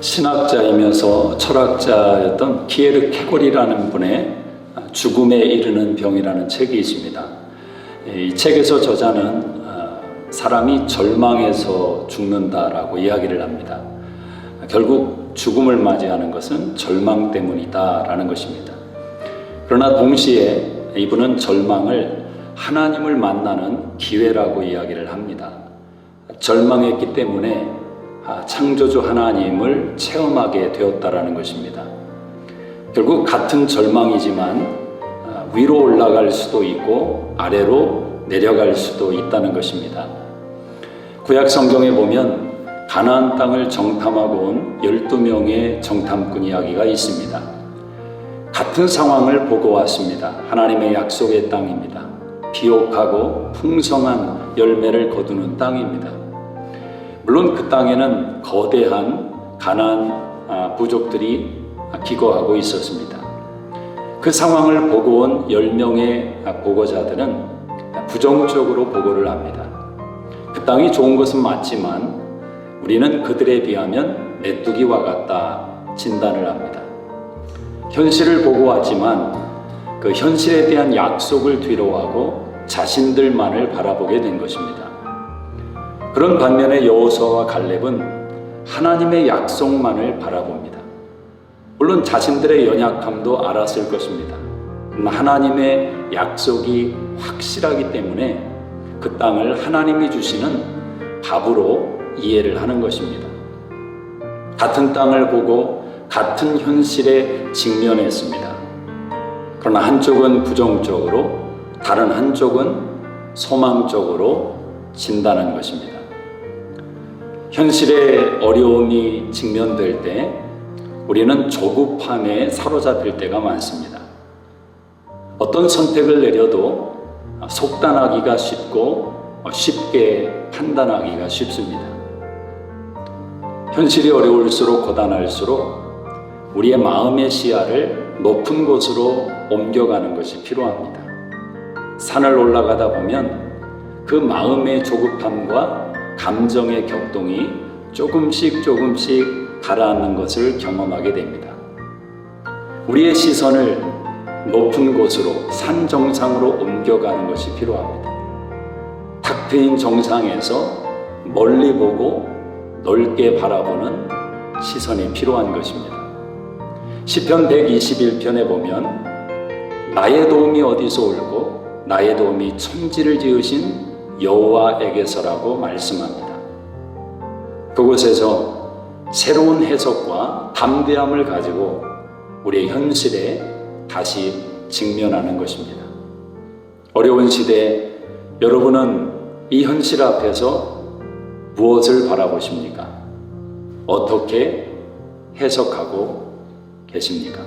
신학자이면서 철학자였던 키에르 케골이라는 분의 죽음에 이르는 병이라는 책이 있습니다. 이 책에서 저자는 사람이 절망해서 죽는다라고 이야기를 합니다. 결국 죽음을 맞이하는 것은 절망 때문이다라는 것입니다. 그러나 동시에 이분은 절망을 하나님을 만나는 기회라고 이야기를 합니다. 절망했기 때문에 창조주 하나님을 체험하게 되었다라는 것입니다. 결국 같은 절망이지만 위로 올라갈 수도 있고 아래로 내려갈 수도 있다는 것입니다. 구약 성경에 보면 가나안 땅을 정탐하고 온 12명의 정탐꾼 이야기가 있습니다. 같은 상황을 보고 왔습니다. 하나님의 약속의 땅입니다. 비옥하고 풍성한 열매를 거두는 땅입니다. 물론 그 땅에는 거대한 가나안 부족들이 기거하고 있었습니다. 그 상황을 보고 온 10명의 보고자들은 부정적으로 보고를 합니다. 그 땅이 좋은 것은 맞지만 우리는 그들에 비하면 메뚜기와 같다 진단을 합니다. 현실을 보고 왔지만 그 현실에 대한 약속을 뒤로하고 자신들만을 바라보게 된 것입니다. 그런 반면에 여호수아와 갈렙은 하나님의 약속만을 바라봅니다. 물론 자신들의 연약함도 알았을 것입니다. 하나님의 약속이 확실하기 때문에 그 땅을 하나님이 주시는 답으로 이해를 하는 것입니다. 같은 땅을 보고 같은 현실에 직면했습니다. 그러나 한쪽은 부정적으로 다른 한쪽은 소망적으로 진단한 것입니다. 현실에 어려움이 직면될 때 우리는 조급함에 사로잡힐 때가 많습니다. 어떤 선택을 내려도 속단하기가 쉽고 쉽게 판단하기가 쉽습니다. 현실이 어려울수록 고단할수록 우리의 마음의 시야를 높은 곳으로 옮겨가는 것이 필요합니다. 산을 올라가다 보면 그 마음의 조급함과 감정의 격동이 조금씩 가라앉는 것을 경험하게 됩니다. 우리의 시선을 높은 곳으로 산 정상으로 옮겨가는 것이 필요합니다. 탁 트인 정상에서 멀리 보고 넓게 바라보는 시선이 필요한 것입니다. 시편 121편에 보면 나의 도움이 어디서 올고 나의 도움이 천지를 지으신 여호와에게서라고 말씀합니다. 그곳에서 새로운 해석과 담대함을 가지고 우리의 현실에 다시 직면하는 것입니다. 어려운 시대에 여러분은 이 현실 앞에서 무엇을 바라보십니까? 어떻게 해석하고 계십니까?